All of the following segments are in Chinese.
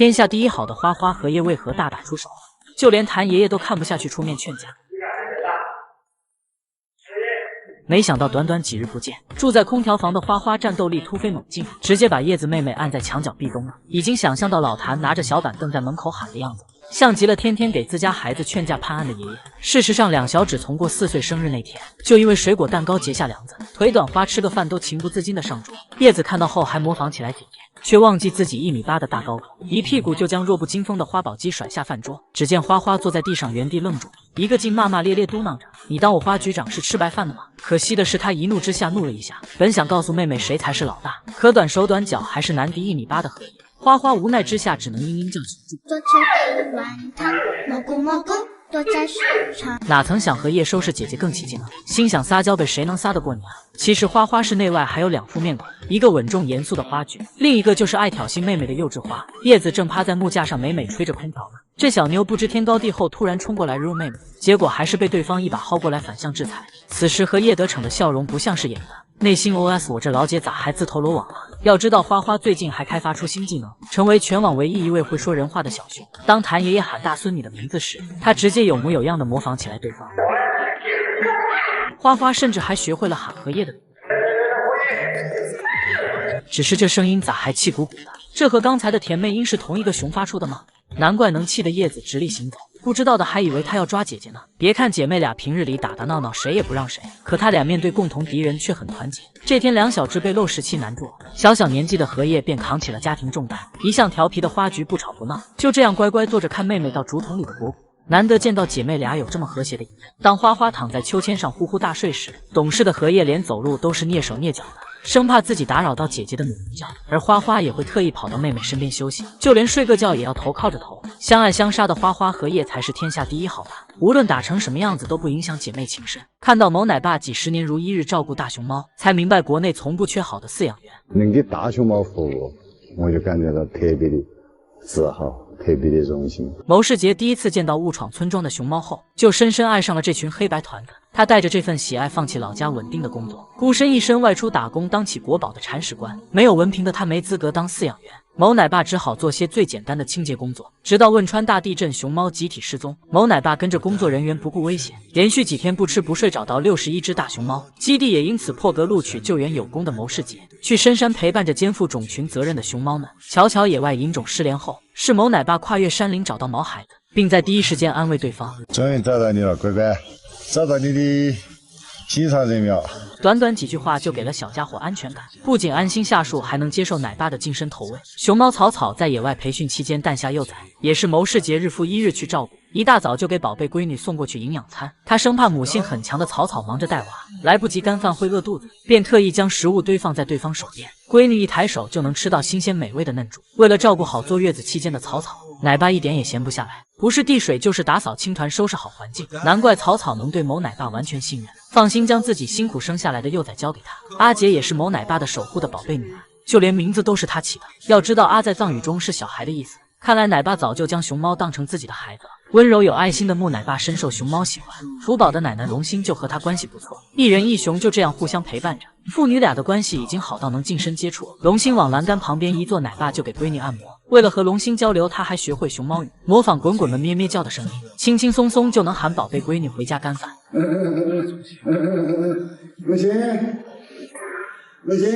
天下第一好的花花和叶为何大打出手？就连谭爷爷都看不下去，出面劝架。没想到短短几日不见，住在空调房的花花战斗力突飞猛进，直接把叶子妹妹按在墙角壁咚了。已经想象到老谭拿着小板凳在门口喊的样子，像极了天天给自家孩子劝架判案的爷爷。事实上，两小指从过4岁生日那天，就因为水果蛋糕结下梁子，腿短花吃个饭都情不自禁的上桌。叶子看到后还模仿起来姐姐，却忘记自己1米8的大高个，一屁股就将弱不禁风的花宝鸡甩下饭桌。只见花花坐在地上原地愣住，一个劲骂骂咧咧嘟囔着：“你当我花局长是吃白饭的吗？”可惜的是，他一怒之下怒了一下，本想告诉妹妹谁才是老大，可短手短脚还是难敌1米8的荷叶。花花无奈之下只能嘤嘤叫求助。多吃1碗汤，蘑菇蘑菇躲在树上。哪曾想荷叶收拾姐姐更起劲了，心想撒娇被谁能撒得过你啊？其实花花是内外还有2副面孔，一个稳重严肃的花菊，另一个就是爱挑衅妹妹的幼稚花。叶子正趴在木架上美美吹着空调呢，这小妞不知天高地厚，突然冲过来揉妹妹，结果还是被对方一把薅过来反向制裁。此时和叶德逞的笑容不像是演的，内心 OS 我这老姐咋还自投罗网了？要知道花花最近还开发出新技能，成为全网唯一一位会说人话的小熊。当谭爷爷喊大孙女的名字时，他直接有模有样的模仿起来对方。花花甚至还学会了喊荷叶的名字，只是这声音咋还气鼓鼓的？这和刚才的甜妹音是同一个熊发出的吗？难怪能气得叶子直立行走，不知道的还以为她要抓姐姐呢。别看姐妹俩平日里打打闹闹，谁也不让谁，可她俩面对共同敌人却很团结。这天两小只被漏时期难住，小小年纪的荷叶便扛起了家庭重担，一向调皮的花菊不吵不闹，就这样乖乖坐着看妹妹到竹筒里的果果。难得见到姐妹俩有这么和谐的一面。当花花躺在秋千上呼呼大睡时，懂事的荷叶连走路都是蹑手蹑脚的，生怕自己打扰到姐姐的美人觉，而花花也会特意跑到妹妹身边休息，就连睡个觉也要头靠着头。相爱相杀的花花荷叶才是天下第一好吧，无论打成什么样子都不影响姐妹情深。看到某奶爸几10年如一日照顾大熊猫，才明白国内从不缺好的饲养员。能给大熊猫服务，我就感觉到特别的自豪，特别的荣幸。牟世杰第一次见到误闯村庄的熊猫后，就深深爱上了这群黑白团子。他带着这份喜爱，放弃老家稳定的工作，孤身一身外出打工，当起国宝的铲屎官。没有文凭的他没资格当饲养员，某奶爸只好做些最简单的清洁工作。直到汶川大地震，熊猫集体失踪，某奶爸跟着工作人员不顾危险，连续几天不吃不睡找到61只大熊猫，基地也因此破格录取救援有功的牟世杰，去深山陪伴着肩负种群责任的熊猫们。巧巧野外引种失联后，是某奶爸跨越山林找到毛孩子，并在第一时间安慰对方：终于找到你了，乖乖，找到你的心上人了。短短几句话就给了小家伙安全感，不仅安心下树，还能接受奶爸的近身投喂。熊猫草草在野外培训期间诞下幼崽，也是牟世杰日复一日去照顾，一大早就给宝贝闺女送过去营养餐。他生怕母性很强的草草忙着带娃，来不及干饭会饿肚子，便特意将食物堆放在对方手边，闺女一抬手就能吃到新鲜美味的嫩猪。为了照顾好坐月子期间的草草，奶爸一点也闲不下来，不是递水就是打扫青团，收拾好环境。难怪草草能对某奶爸完全信任，放心将自己辛苦生下来的幼崽交给他。阿杰也是某奶爸的守护的宝贝女儿，就连名字都是他起的。要知道阿在藏语中是小孩的意思，看来奶爸早就将熊猫当成自己的孩子了。温柔有爱心的木奶爸深受熊猫喜欢，福宝的奶奶荣心就和他关系不错，一人一熊就这样互相陪伴着，父女俩的关系已经好到能近身接触。荣心往栏杆旁边一坐，奶爸就给闺女按摩。为了和荣心交流，他还学会熊猫语，模仿滚滚们咩咩叫的声音，轻轻松松就能喊宝贝闺女回家干饭。荣心，荣心，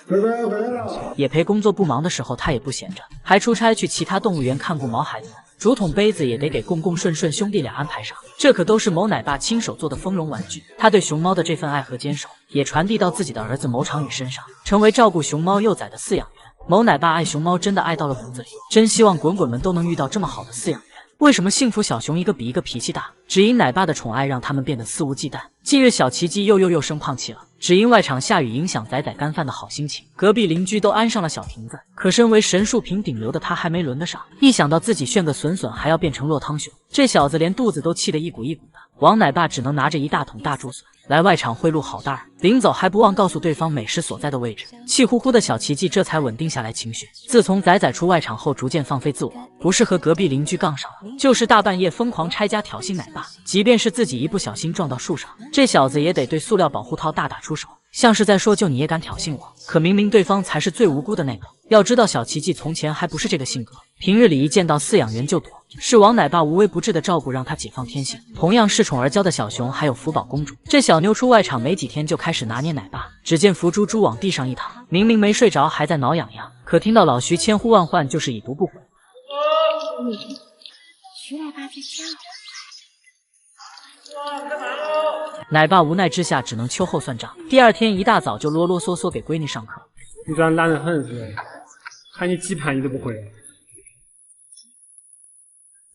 乖乖回来了。野培工作不忙的时候，他也不闲着，还出差去其他动物园看顾毛孩子们。竹筒杯子也得给共共顺顺兄弟俩安排上，这可都是某奶爸亲手做的丰容玩具。他对熊猫的这份爱和坚守，也传递到自己的儿子某长宇身上，成为照顾熊猫幼崽的饲养员。某奶爸爱熊猫真的爱到了骨子里，真希望滚滚们都能遇到这么好的饲养员。为什么幸福小熊一个比一个脾气大？只因奶爸的宠爱让他们变得肆无忌惮。近日小奇迹又生胖气了，只因外场下雨影响仔仔干饭的好心情，隔壁邻居都安上了小亭子，可身为神树坪顶流的他还没轮得上。一想到自己炫个损还要变成落汤熊，这小子连肚子都气得一鼓一鼓的。王奶爸只能拿着一大桶大竹笋来外场贿赂好大儿，临走还不忘告诉对方美食所在的位置。气呼呼的小奇迹这才稳定下来情绪。自从仔仔出外场后，逐渐放飞自我，不是和隔壁邻居杠上了，就是大半夜疯狂拆家挑衅奶爸，即便是自己一不小心撞到树上，这小子也得对塑料保护套大打出手，像是在说就你也敢挑衅我。可明明对方才是最无辜的那个。要知道小奇迹从前还不是这个性格，平日里一见到饲养员就躲，是王奶爸无微不至的照顾让他解放天性。同样恃宠而骄的小熊还有福宝公主，这小妞出外场没几天就开始拿捏奶爸。只见福猪猪往地上一躺，明明没睡着还在挠痒痒，可听到老徐千呼万唤就是已读不回。徐奶爸在叫。奶爸无奈之下只能秋后算账，第二天一大早就啰啰嗦嗦给闺女上课。你这懒得很是不是？喊你几盘你都不会。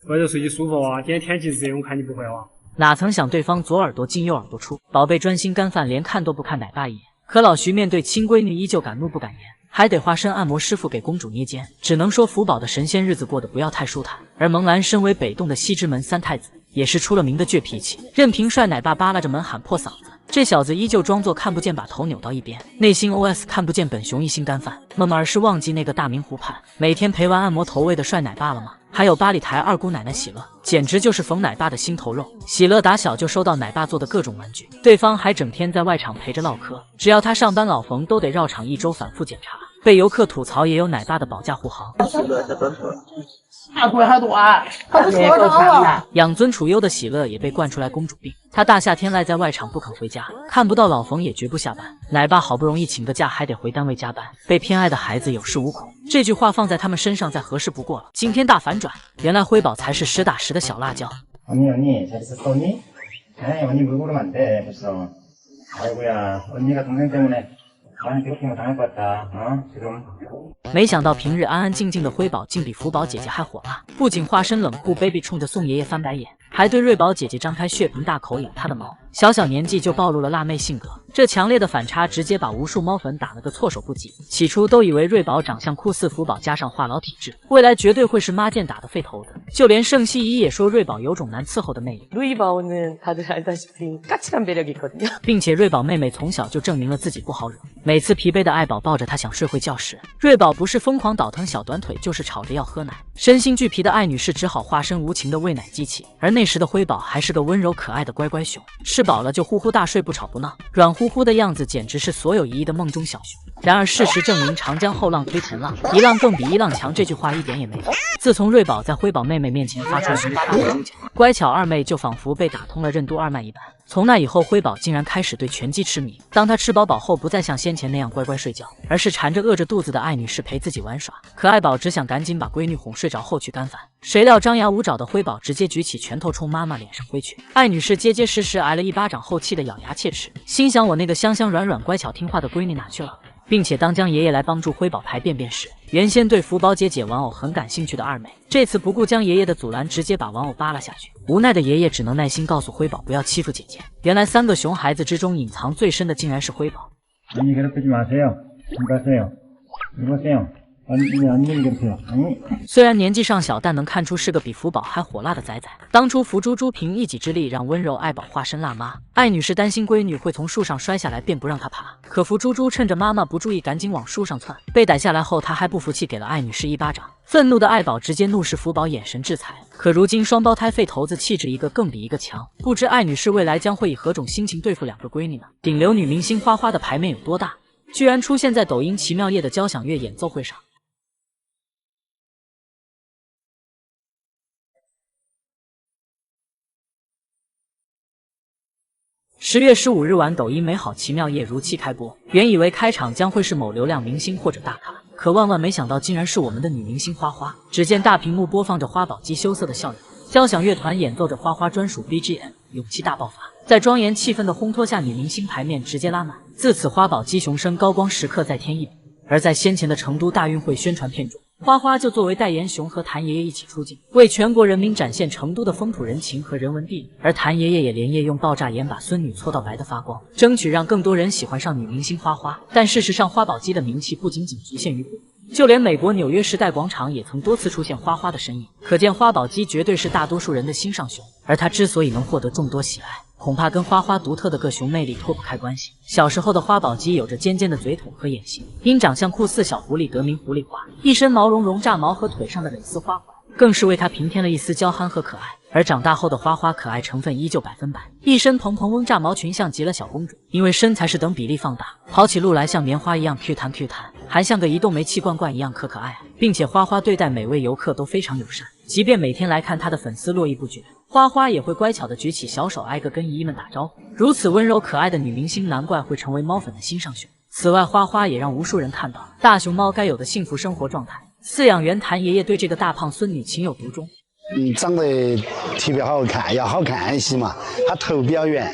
外头睡起舒服啊，今天天气热，我看你不会啊。哪曾想对方左耳朵进右耳朵出，宝贝专心干饭，连看都不看奶爸一眼。可老徐面对亲闺女依旧敢怒不敢言，还得化身按摩师傅给公主捏肩，只能说福宝的神仙日子过得不要太舒坦。而蒙兰身为北洞的西直门三太子，也是出了名的倔脾气，任凭帅奶爸扒拉着门喊破嗓子，这小子依旧装作看不见，把头扭到一边，内心 OS 看不见本熊一心干饭，梦儿是忘记那个大明湖畔每天陪玩按摩投喂的帅奶爸了吗？还有八里台二姑奶奶喜乐，简直就是冯奶爸的心头肉。喜乐打小就收到奶爸做的各种玩具，对方还整天在外场陪着唠嗑，只要他上班，老冯都得绕场一周反复检查。被游客吐槽也有奶爸的保驾护航。养尊处优的喜乐也被惯出来公主病，他大夏天赖在外场不肯回家，看不到老冯也绝不下班。奶爸好不容易请个假，还得回单位加班，被偏爱的孩子有恃无恐，这句话放在他们身上再合适不过了。今天大反转，原来辉宝才是实打实的小辣椒。没想到平日安安静静的辉宝竟比福宝姐姐还火辣，不仅化身冷酷 baby 冲着宋爷爷翻白眼，还对瑞宝姐姐张开血盆大口咬她的毛。小小年纪就暴露了辣妹性格，这强烈的反差直接把无数猫粉打了个措手不及。起初都以为瑞宝长相酷似福宝，加上话痨体质，未来绝对会是妈剑打的废头子。就连盛希怡也说瑞宝有种难伺候的魅力。并且瑞宝妹妹从小就证明了自己不好惹，每次疲惫的爱宝抱着她想睡会觉时，瑞宝不是疯狂倒腾小短腿，就是吵着要喝奶。身心俱疲的艾女士只好化身无情的喂奶机器，而那时的辉宝还是个温柔可爱的乖乖熊，吃饱了就呼呼大睡，不吵不闹，软乎乎的样子简直是所有姨姨的梦中小熊。然而事实证明，长江后浪推前浪，一浪更比一浪强，这句话一点也没错。自从瑞宝在辉宝妹妹面前发出雄大的猪叫，乖巧二妹就仿佛被打通了任督二脉一般。从那以后，辉宝竟然开始对拳击痴迷。当他吃饱饱后，不再像先前那样乖乖睡觉，而是缠着饿着肚子的艾女士陪自己玩耍。可爱宝只想赶紧把闺女哄睡着后去干饭，谁料张牙舞爪的辉宝直接举起拳头冲妈妈脸上挥去。艾女士结结实实挨了一巴掌后，气得咬牙切齿，心想我那个香香软软乖巧听话的闺女哪去了？并且当江爷爷来帮助辉宝排便便时，原先对福宝姐姐玩偶很感兴趣的二妹，这次不顾江爷爷的阻拦，直接把玩偶扒拉下去。无奈的爷爷只能耐心告诉辉宝不要欺负姐姐。原来三个熊孩子之中隐藏最深的竟然是辉宝。虽然年纪尚小，但能看出是个比福宝还火辣的仔仔。当初福猪猪凭一己之力让温柔爱宝化身辣妈，艾女士担心闺女会从树上摔下来，便不让她爬。可福猪猪趁着妈妈不注意，赶紧往树上窜。被逮下来后，她还不服气，给了艾女士一巴掌。愤怒的爱宝直接怒视福宝，眼神制裁。可如今双胞胎废头子气质一个更比一个强，不知艾女士未来将会以何种心情对付两个闺女呢？顶流女明星花花的牌面有多大，居然出现在抖音奇妙夜的交响乐演奏会上。10月15日晚，抖音美好奇妙夜如期开播。原以为开场将会是某流量明星或者大咖，可万万没想到，竟然是我们的女明星花花。只见大屏幕播放着花宝鸡羞涩的笑容，交响乐团演奏着花花专属 BGM， 勇气大爆发。在庄严气氛的烘托下，女明星牌面直接拉满。自此，花宝鸡熊声高光时刻再添一笔。而在先前的成都大运会宣传片中，花花就作为代言熊和谭爷爷一起出镜，为全国人民展现成都的风土人情和人文地理。而谭爷爷也连夜用爆炸盐把孙女搓到白的发光，争取让更多人喜欢上女明星花花。但事实上，花宝鸡的名气不仅仅局限于国，就连美国纽约时代广场也曾多次出现花花的身影。可见花宝鸡绝对是大多数人的心上熊，而它之所以能获得众多喜爱，恐怕跟花花独特的个熊魅力脱不开关系。小时候的花宝鸡有着尖尖的嘴筒和眼型，因长相酷似小狐狸得名狐狸花，一身毛茸茸炸毛和腿上的蕾丝花环更是为它平添了一丝娇憨和可爱。而长大后的花花可爱成分依旧100%，一身蓬蓬嗡炸毛群像极了小公主，因为身材是等比例放大，跑起路来像棉花一样 Q 弹 Q 弹。还像个移动煤气罐罐一样可爱，并且花花对待每位游客都非常友善，即便每天来看他的粉丝络绎不绝，花花也会乖巧地举起小手挨个跟姨姨们打招呼。如此温柔可爱的女明星，难怪会成为猫粉的心上熊。此外，花花也让无数人看到大熊猫该有的幸福生活状态。饲养员谭爷爷对这个大胖孙女情有独钟。长得特别好看，要好看一些嘛。它头比较圆，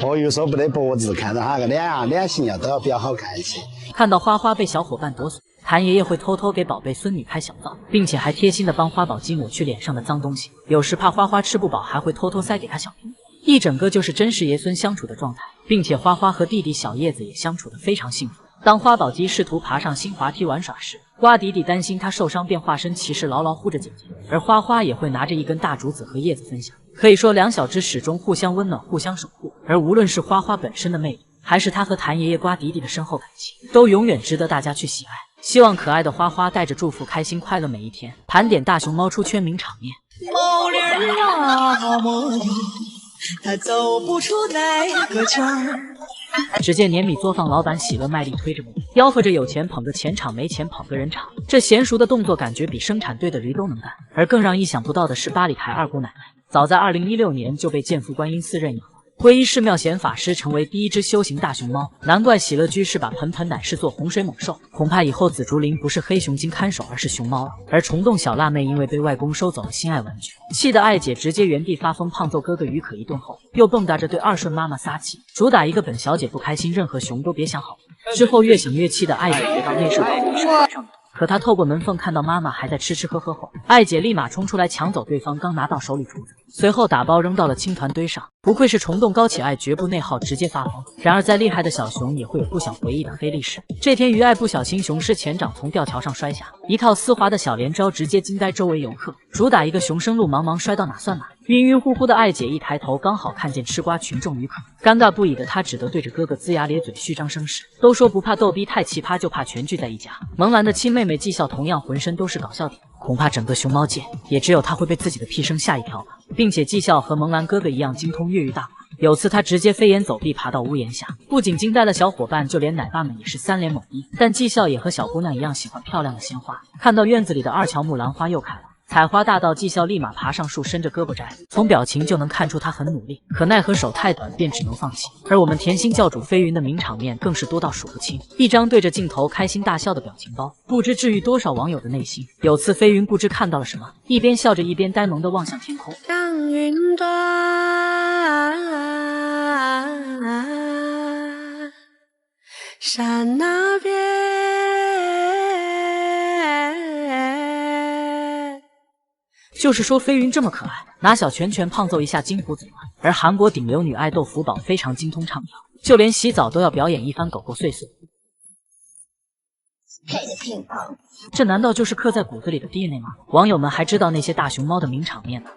有时候不得脖子，看到它个脸型都要比较好看一些。看到花花被小伙伴夺走，谭爷爷会偷偷给宝贝孙女拍小灶，并且还贴心的帮花宝鸡抹去脸上的脏东西。有时怕花花吃不饱，还会偷偷塞给她小苹果。一整个就是真是爷孙相处的状态，并且花花和弟弟小叶子也相处得非常幸福。当花宝鸡试图爬上新滑梯玩耍时，瓜迪迪担心他受伤，便化身骑士牢牢护着姐姐，而花花也会拿着一根大竹子和叶子分享。可以说两小只始终互相温暖，互相守护。而无论是花花本身的魅力，还是他和谭爷爷瓜迪迪的深厚感情，都永远值得大家去喜爱。希望可爱的花花带着祝福，开心快乐每一天。盘点大熊猫出圈名场面。某人啊某人，他走不出那个圈儿。只见碾米作坊老板喜乐卖力推着木，吆喝着有钱捧个钱场，没钱捧个人场。这娴熟的动作感觉比生产队的驴都能干。而更让意想不到的是，八里台二姑奶奶早在2016年就被见附观音寺认养了，皈依寺庙显法师，成为第一只修行大熊猫。难怪喜乐居士把盆盆奶视作洪水猛兽，恐怕以后紫竹林不是黑熊精看守，而是熊猫了。而虫洞小辣妹因为被外公收走了心爱玩具，气得爱姐直接原地发疯胖揍哥哥于可一顿后，又蹦跶着对二顺妈妈撒气，主打一个本小姐不开心，任何熊都别想好。之后越想越气的爱姐回到内舍保护室上。可他透过门缝看到妈妈还在吃吃喝喝后，爱姐立马冲出来抢走对方刚拿到手里竹子，随后打包扔到了青团堆上。不愧是虫洞高启爱，绝不内耗，直接发疯。然而再厉害的小熊也会有不想回忆的黑历史。这天于爱不小心雄狮前掌从吊桥上摔下，一套丝滑的小连招直接惊呆周围游客，主打一个熊生路茫茫摔到哪算哪。晕晕乎乎的爱姐一抬头，刚好看见吃瓜群众于可，尴尬不已的她只得对着哥哥龇牙咧嘴，虚张声势。都说不怕逗逼太奇葩，就怕全聚在一家。萌兰的亲妹妹纪笑同样浑身都是搞笑点，恐怕整个熊猫界也只有她会被自己的屁声吓一跳吧。并且纪笑和萌兰哥哥一样精通越狱大法，有次他直接飞檐走壁爬到屋檐下，不仅惊呆了小伙伴，就连奶爸们也是三连猛一。但纪笑也和小姑娘一样喜欢漂亮的鲜花，看到院子里的二乔木兰花又开了，采花大盗纪笑立马爬上树，伸着胳膊摘，从表情就能看出他很努力，可奈何手太短，便只能放弃。而我们甜心教主飞云的名场面更是多到数不清，一张对着镜头开心大笑的表情包，不知治愈多少网友的内心。有次飞云不知看到了什么，一边笑着一边呆萌地望向天空，让云端山那边。就是说飞云这么可爱，拿小拳拳胖揍一下金胡子吗？而韩国顶流女爱豆福宝非常精通唱跳，就连洗澡都要表演一番狗狗碎碎。这难道就是刻在骨子里的 DNA 吗？网友们还知道那些大熊猫的名场面呢。